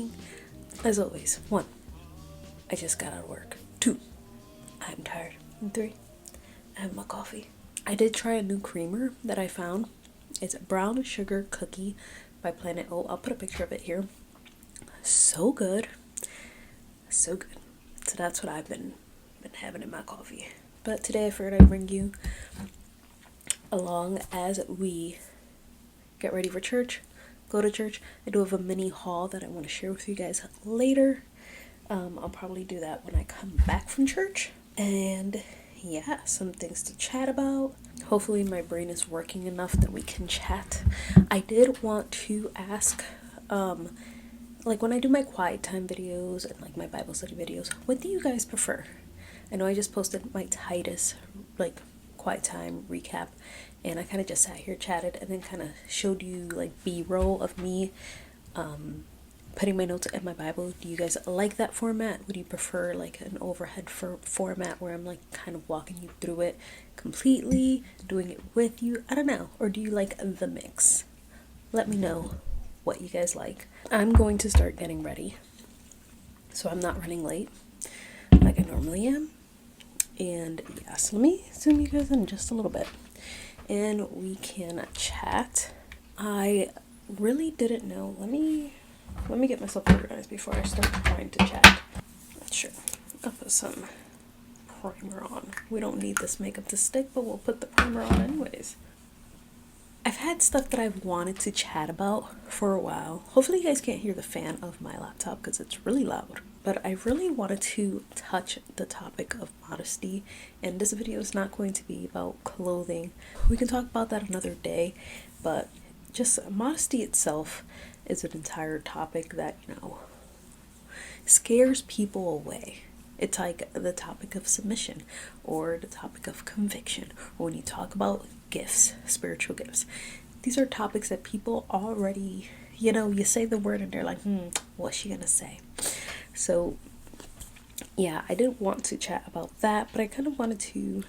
morning. As always, 1, I just got out of work. 2, I'm tired. And 3, I have my coffee. I did try a new creamer that I found. It's a brown sugar cookie by Planet O. I'll put a picture of it here. So good. So good. So that's what I've been having in my coffee. But today I figured I'd bring you along as we get ready for church, go to church. I do have a mini haul that I want to share with you guys later. I'll probably do that when I come back from church. And yeah, some things to chat about. Hopefully my brain is working enough that we can chat. I did want to ask, like when I do my quiet time videos and like my Bible study videos, what do you guys prefer? I know I just posted my Titus, like, quiet time recap, and I kind of just sat here, chatted, and then kind of showed you like B-roll of me putting my notes in my Bible. Do you guys like that format? Would you prefer like an overhead format where I'm like kind of walking you through it completely, doing it with you? I don't know. Or do you like the mix? Let me know what you guys like. I'm going to start getting ready, so I'm not running late like I normally am. And yes, let me zoom you guys in just a little bit and we can chat. I really didn't know. Let me get myself organized before I start trying to chat. Sure, I'll put some primer on. We don't need this makeup to stick, but we'll put the primer on anyways. I've had stuff that I've wanted to chat about for a while. Hopefully you guys can't hear the fan of my laptop because it's really loud. But I really wanted to touch the topic of modesty, and this video is not going to be about clothing. We can talk about that another day, but just modesty itself is an entire topic that, scares people away. It's like the topic of submission or the topic of conviction, or when you talk about gifts, spiritual gifts. These are topics that people already, you say the word and they're like, what's she gonna say? So yeah, I didn't want to chat about that, but I kind of wanted to,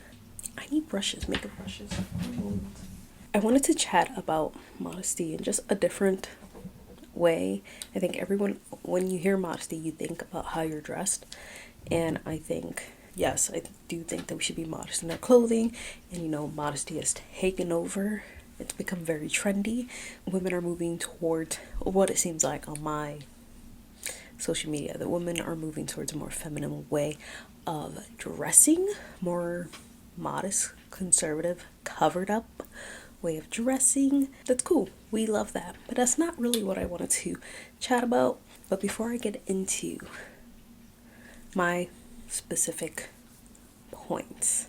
I need brushes, makeup brushes. I wanted to chat about modesty in just a different way. I think everyone, when you hear modesty, you think about how you're dressed. And I think, yes, I do think that we should be modest in our clothing. And modesty has taken over. It's become very trendy. Women are moving toward what it seems like on my social media. The women are moving towards a more feminine way of dressing, more modest, conservative, covered up way of dressing. That's cool. We love that. But that's not really what I wanted to chat about. But before I get into my specific points,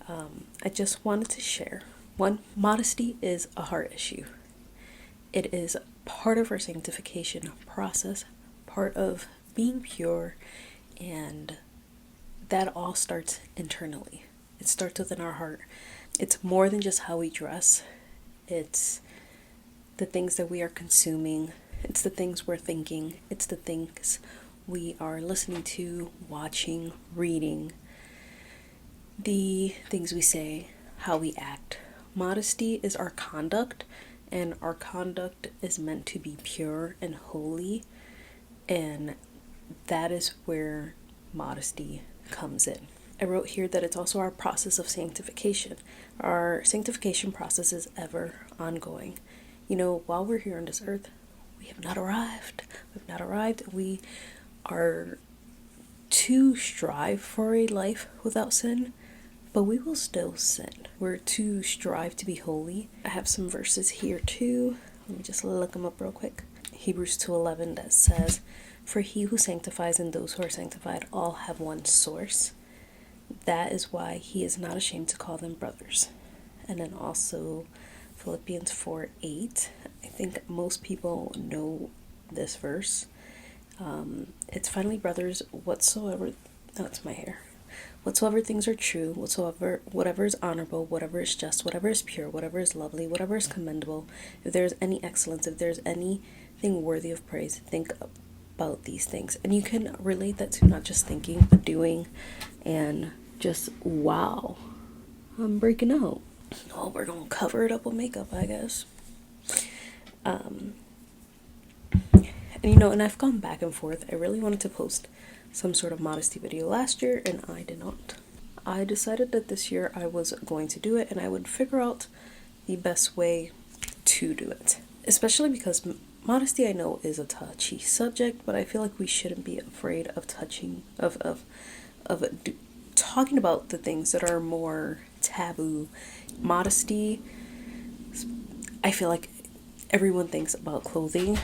I just wanted to share. 1, modesty is a heart issue. It is part of our sanctification process, part of being pure, and that all starts internally. It starts within our heart. It's more than just how we dress. It's the things that we are consuming. It's the things we're thinking. It's the things we are listening to, watching, reading, the things we say, how we act. Modesty is our conduct, and our conduct is meant to be pure and holy, and that is where modesty comes in. I wrote here that it's also our process of sanctification. Our sanctification process is ever ongoing. While we're here on this earth, we have not arrived. We've not arrived. We are to strive for a life without sin, but we will still sin. We're to strive to be holy. I have some verses here too. Let me just look them up real quick. Hebrews 2:11 that says, "For he who sanctifies and those who are sanctified all have one source. That is why he is not ashamed to call them brothers." And then also Philippians 4:8. I think most people know this verse. It's finally, brothers, whatsoever things are true, whatever is honorable, whatever is just, whatever is pure, whatever is lovely, whatever is commendable, if there is any excellence, if there is anything worthy of praise, think about these things. And you can relate that to not just thinking, but doing, and just, wow, I'm breaking out. Oh, we're gonna cover it up with makeup, I guess. And you know, and I've gone back and forth. I really wanted to post some sort of modesty video last year, and I did not. I decided that this year I was going to do it, and I would figure out the best way to do it. Especially because modesty, I know, is a touchy subject, but I feel like we shouldn't be afraid of talking about the things that are more taboo. Modesty, I feel like everyone thinks about clothing,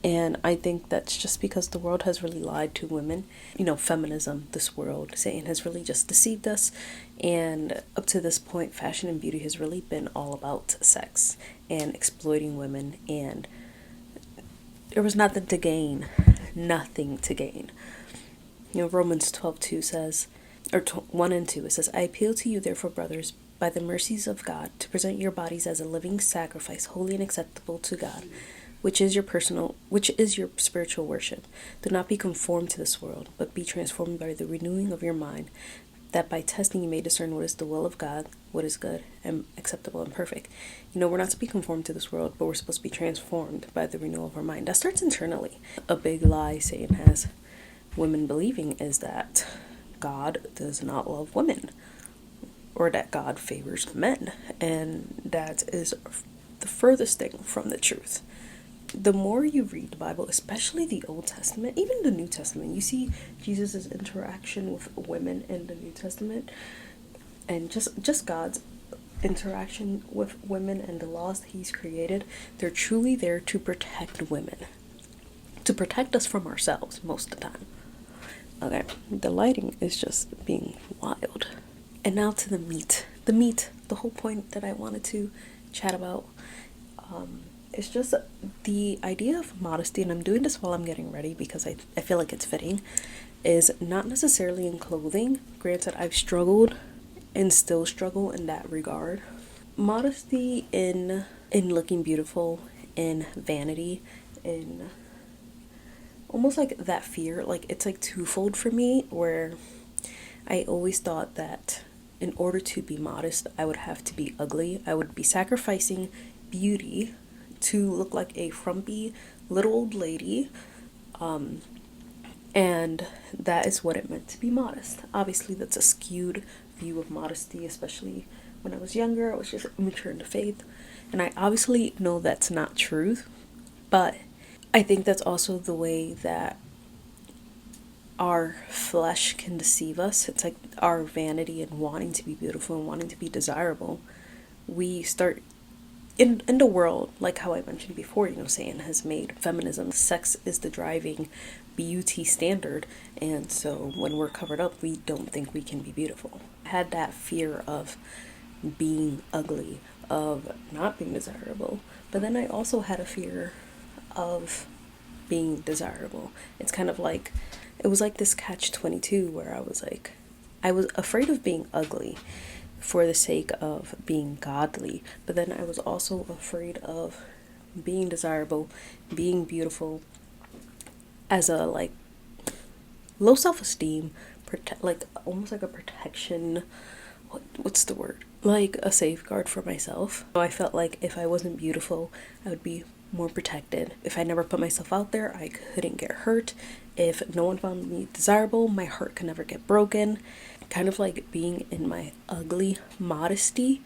and I think that's just because the world has really lied to women. You know, feminism, this world, Satan has really just deceived us, and up to this point, fashion and beauty has really been all about sex and exploiting women, and there was nothing to gain. Nothing to gain. You know, Romans 12:2 says, or 1 and 2, it says, I appeal to you, therefore, brothers, by the mercies of God, to present your bodies as a living sacrifice, holy and acceptable to God, which is your spiritual worship. Do not be conformed to this world, but be transformed by the renewing of your mind, that by testing you may discern what is the will of God, what is good and acceptable and perfect. You know, we're not to be conformed to this world, but we're supposed to be transformed by the renewal of our mind. That starts internally. A big lie Satan has women believing is that God does not love women, or that God favors men, and that is the furthest thing from the truth. The more you read the Bible, especially the Old Testament, even the New Testament, you see Jesus' interaction with women in the New Testament, and just God's interaction with women and the laws that he's created. They're truly there to protect women, to protect us from ourselves most of the time. Okay, the lighting is just being wild. And now to the meat. The whole point that I wanted to chat about is just the idea of modesty, and I'm doing this while I'm getting ready because I feel like it's fitting, is not necessarily in clothing. Granted, I've struggled and still struggle in that regard. Modesty in looking beautiful, in vanity, in almost like that fear, like it's like twofold for me, where I always thought that in order to be modest, I would have to be ugly. I would be sacrificing beauty to look like a frumpy little old lady. And that is what it meant to be modest. Obviously, that's a skewed view of modesty, especially when I was younger. I was just immature in the faith. And I obviously know that's not truth, but I think that's also the way that our flesh can deceive us. It's like our vanity and wanting to be beautiful and wanting to be desirable. We start in the world, like how I mentioned before, you know, Satan has made feminism, sex is the driving beauty standard, and so when we're covered up, we don't think we can be beautiful. I had that fear of being ugly, of not being desirable, but then I also had a fear of being desirable. It's kind of like, it was like this catch-22 where I was afraid of being ugly for the sake of being godly, but then I was also afraid of being desirable, being beautiful, as a like low self-esteem, like almost like a protection. What's the word? Like a safeguard for myself. So I felt like if I wasn't beautiful, I would be more protected. If I never put myself out there, I couldn't get hurt. If no one found me desirable, my heart could never get broken. Kind of like being in my ugly modesty,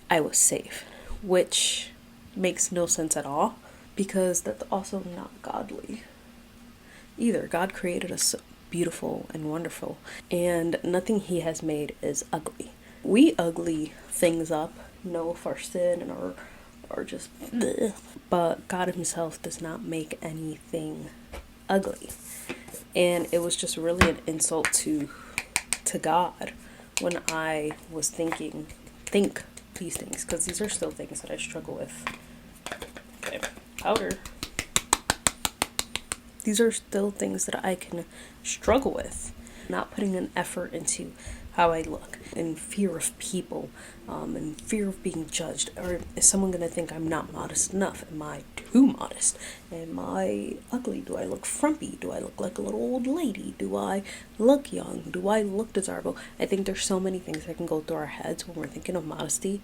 I was safe, which makes no sense at all, because that's also not godly either. God created us beautiful and wonderful, and nothing he has made is ugly. We ugly things up, if our sin and our just bleh. But God himself does not make anything ugly. And it was just really an insult to God when I was think these things, because these are still things that I struggle with. Okay, powder. These are still things that I can struggle with. Not putting an effort into how I look, in fear of people, in fear of being judged. Or is someone going to think I'm not modest enough? Am I too modest? Am I ugly? Do I look frumpy? Do I look like a little old lady? Do I look young? Do I look desirable? I think there's so many things that can go through our heads when we're thinking of modesty.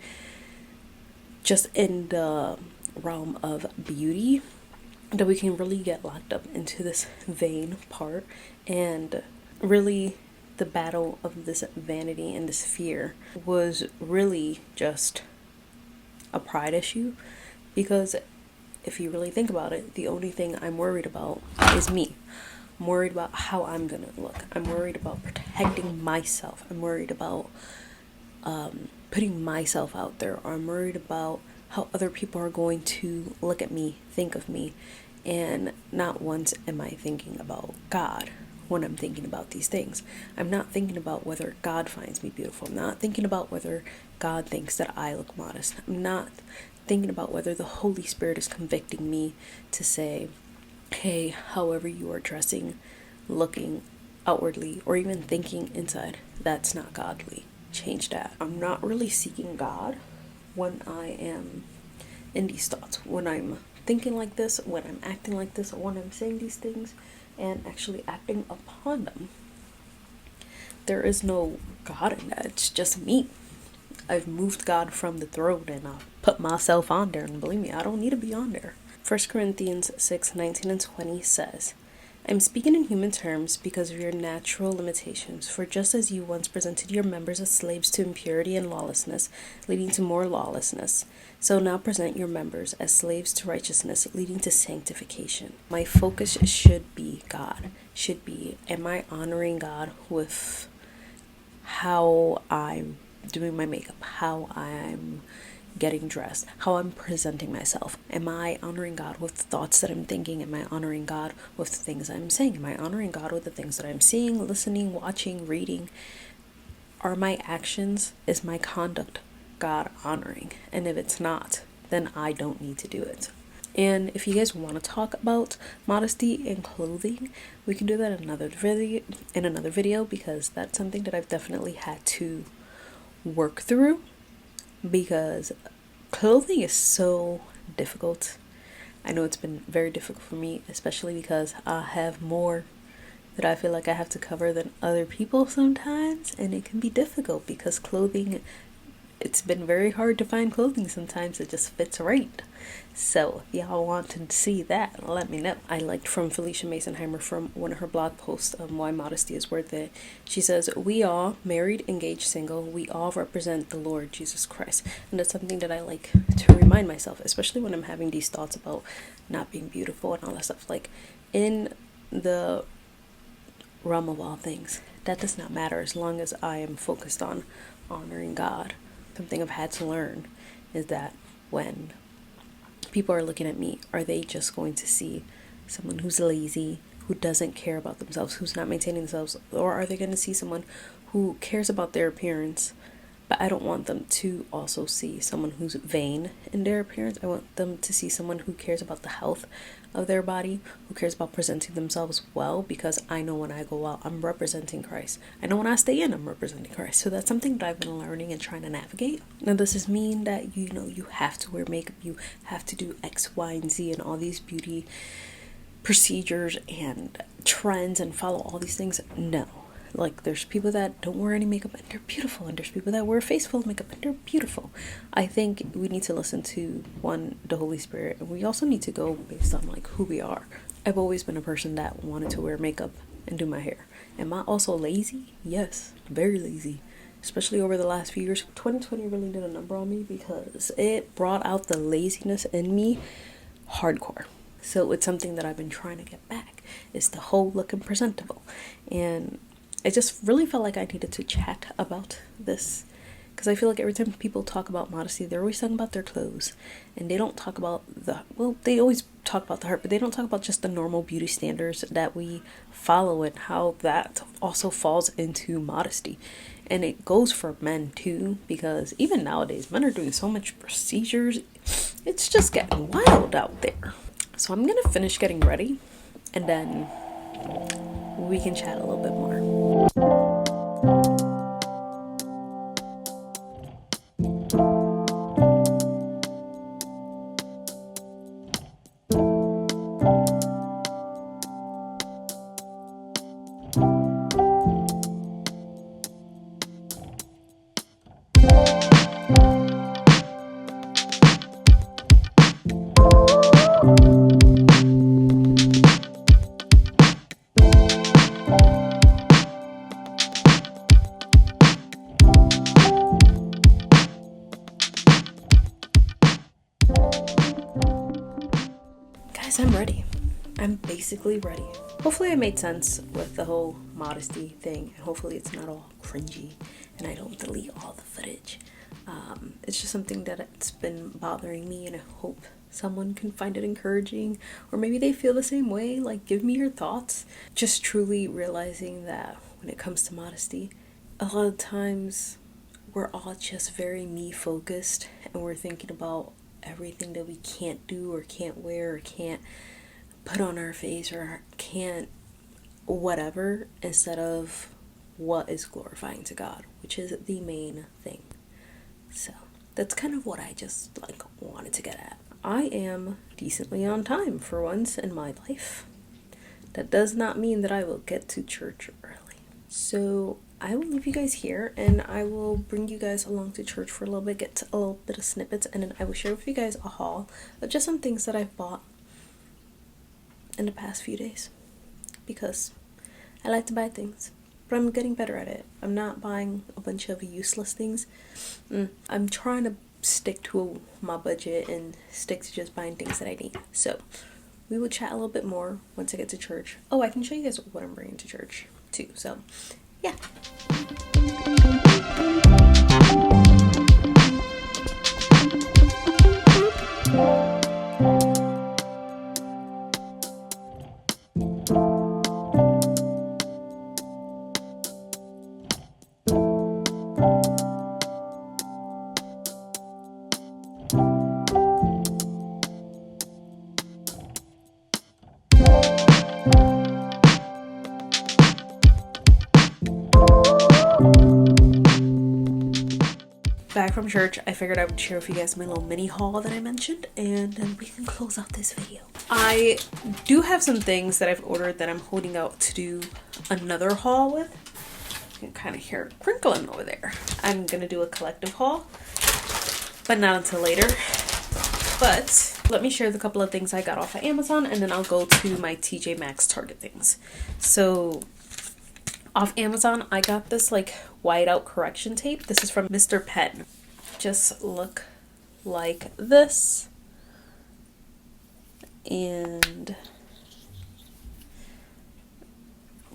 Just in the realm of beauty, that we can really get locked up into this vain part. And really, the battle of this vanity and this fear was really just a pride issue, because if you really think about it, the only thing I'm worried about is me. I'm worried about how I'm gonna look. I'm worried about protecting myself. I'm worried about putting myself out there. Or I'm worried about how other people are going to look at me, think of me. And not once am I thinking about God when I'm thinking about these things. I'm not thinking about whether God finds me beautiful. I'm not thinking about whether God thinks that I look modest. I'm not thinking about whether the Holy Spirit is convicting me to say, hey, however you are dressing, looking outwardly, or even thinking inside, that's not godly. Change that. I'm not really seeking God when I am in these thoughts, when I'm thinking like this, when I'm acting like this, or when I'm saying these things and actually acting upon them. There is no God in that. It's just me. I've moved God from the throne and I've put myself on there, and believe me, I don't need to be on there. 1 Corinthians 6:19 and 20 says, I'm speaking in human terms because of your natural limitations, for just as you once presented your members as slaves to impurity and lawlessness, leading to more lawlessness, so now present your members as slaves to righteousness, leading to sanctification. My focus should be God. Should be, am I honoring God with how I'm doing my makeup, how I'm getting dressed, how I'm presenting myself? Am I honoring God with the thoughts that I'm thinking? Am I honoring God with the things I'm saying? Am I honoring God with the things that I'm seeing, listening, watching, reading? Are my actions, is my conduct God honoring? And if it's not, then I don't need to do it. And if you guys want to talk about modesty in clothing, we can do that in another video, because that's something that I've definitely had to work through, because clothing is so difficult. I know it's been very difficult for me, especially because I have more that I feel like I have to cover than other people sometimes, and it can be difficult because clothing, it's been very hard to find clothing sometimes that just fits right. So if y'all want to see that, let me know. I liked from Phylicia Masonheimer, from one of her blog posts, Why Modesty is Worth It. She says, we all, married, engaged, single, we all represent the Lord Jesus Christ. And that's something that I like to remind myself, especially when I'm having these thoughts about not being beautiful and all that stuff. Like, in the realm of all things, that does not matter as long as I am focused on honoring God. Something I've had to learn is that when people are looking at me, are they just going to see someone who's lazy, who doesn't care about themselves, who's not maintaining themselves, or are they going to see someone who cares about their appearance? But I don't want them to also see someone who's vain in their appearance. I want them to see someone who cares about the health of their body, who cares about presenting themselves well, because I know when I go out, I'm representing Christ. I know when I stay in, I'm representing Christ. So that's something that I've been learning and trying to navigate. Now, does this mean that, you have to wear makeup, you have to do X, Y, and Z, and all these beauty procedures and trends and follow all these things? No. Like, there's people that don't wear any makeup and they're beautiful, and there's people that wear a face full of makeup and they're beautiful. I think we need to listen to, one, the Holy Spirit, and we also need to go based on like who we are. I've always been a person that wanted to wear makeup and do my hair. Am I also lazy? Yes, very lazy. Especially over the last few years. 2020 really did a number on me because it brought out the laziness in me hardcore. So it's something that I've been trying to get back. It's the whole looking presentable. And I just really felt like I needed to chat about this, because I feel like every time people talk about modesty, they're always talking about their clothes, and they don't talk about they always talk about the heart, but they don't talk about just the normal beauty standards that we follow and how that also falls into modesty. And it goes for men too, because even nowadays, men are doing so much procedures. It's just getting wild out there. So I'm going to finish getting ready, and then we can chat a little bit more. guess I'm ready. I'm basically ready. Hopefully I made sense with the whole modesty thing, and hopefully it's not all cringy and I don't delete all the footage. It's just something that it's been bothering me, and I hope someone can find it encouraging, or maybe they feel the same way. Like, give me your thoughts. Just truly realizing that when it comes to modesty, a lot of times we're all just very me focused, and we're thinking about everything that we can't do or can't wear or can't put on our face or can't whatever, instead of what is glorifying to God, which is the main thing. So that's kind of what I just wanted to get at. I am decently on time for once in my life. That does not mean that I will get to church early. So I will leave you guys here, and I will bring you guys along to church for a little bit, get a little bit of snippets, and then I will share with you guys a haul of just some things that I've bought in the past few days, because I like to buy things, but I'm getting better at it. I'm not buying a bunch of useless things. I'm trying to stick to my budget and stick to just buying things that I need. So we will chat a little bit more once I get to church. Oh, I can show you guys what I'm bringing to church too. So yeah. Back from church, I figured I would share with you guys my little mini haul that I mentioned, and then we can close out this video. I do have some things that I've ordered that I'm holding out to do another haul with. You can kind of hear it crinkling over there. I'm gonna do a collective haul, but not until later. But let me share the couple of things I got off of Amazon, and then I'll go to my TJ Maxx Target things. So off Amazon, I got this whiteout correction tape. This is from Mr. Pen. Just look like this. And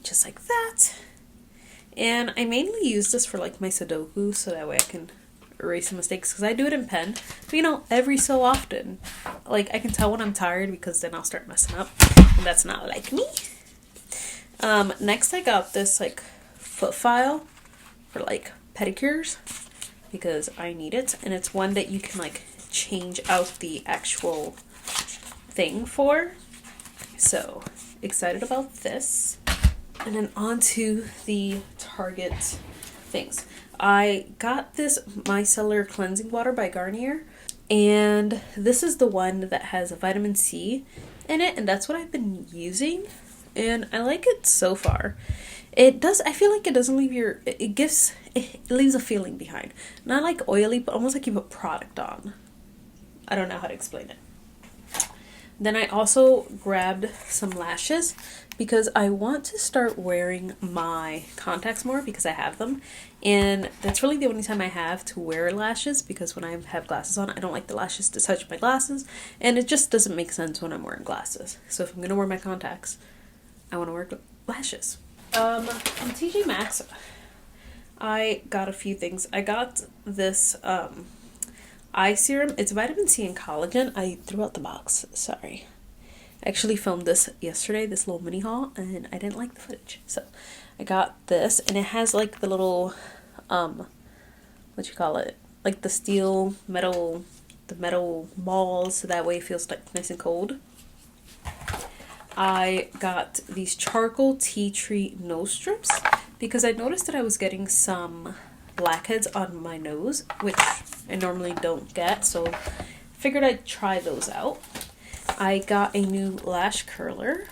just like that. And I mainly use this for my Sudoku, so that way I can erase some mistakes, because I do it in pen. But every so often, I can tell when I'm tired, because then I'll start messing up. And that's not like me. Next I got this foot file for pedicures, because I need it, and it's one that you can change out the actual thing for. So excited about this. And then on to the Target things. I got this micellar cleansing water by Garnier, and this is the one that has a vitamin C in it, and that's what I've been using. And I like it so far. I feel like it doesn't leave it leaves a feeling behind. Not oily, but almost like you put product on. I don't know how to explain it. Then I also grabbed some lashes, because I want to start wearing my contacts more, because I have them. And that's really the only time I have to wear lashes, because when I have glasses on, I don't like the lashes to touch my glasses. And it just doesn't make sense when I'm wearing glasses. So if I'm going to wear my contacts, I want to wear lashes. From TJ Maxx, I got a few things. I got this eye serum. It's vitamin C and collagen. I threw out the box. Sorry. I actually filmed this yesterday, this little mini haul, and I didn't like the footage. So I got this, and it has the little, what you call it? The steel metal, the metal balls, so that way it feels nice and cold. I got these charcoal tea tree nose strips, because I noticed that I was getting some blackheads on my nose, which I normally don't get, so figured I'd try those out. I got a new lash curler,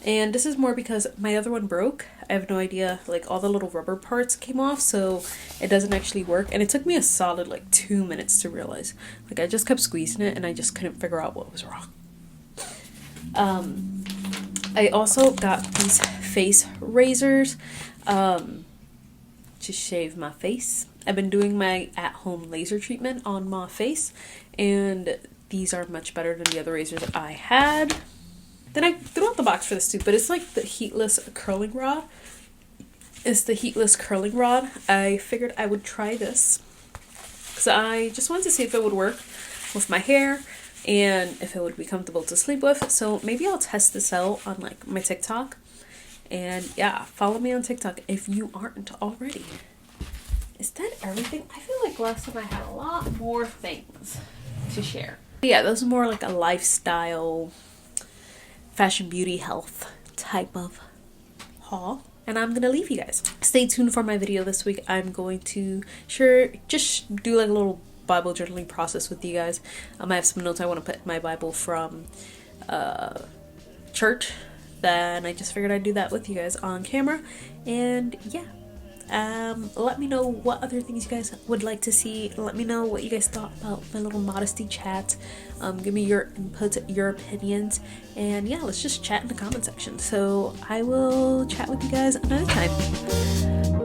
and this is more because my other one broke. I have no idea, all the little rubber parts came off, so it doesn't actually work, and it took me a solid 2 minutes to realize. I just kept squeezing it, and I just couldn't figure out what was wrong. I also got these face razors to shave my face. I've been doing my at-home laser treatment on my face, and these are much better than the other razors I had. Then I threw out the box for this too, but it's like the heatless curling rod. It's the heatless curling rod. I figured I would try this because I just wanted to see if it would work with my hair and if it would be comfortable to sleep with. So maybe I'll test this out on like my TikTok. And yeah, follow me on TikTok if you aren't already. Is that everything? I feel like last time I had a lot more things to share. But yeah, those are more like a lifestyle, fashion, beauty, health type of haul. And I'm gonna leave you guys. Stay tuned for my video this week. I'm going to just do like a little Bible journaling process with you guys. I have some notes I want to put in my Bible from church. Then I just figured I'd do that with you guys on camera. And yeah, let me know what other things you guys would like to see. Let me know what you guys thought about my little modesty chat. Give me your input, your opinions, and yeah, let's just chat in the comment section. So I will chat with you guys another time.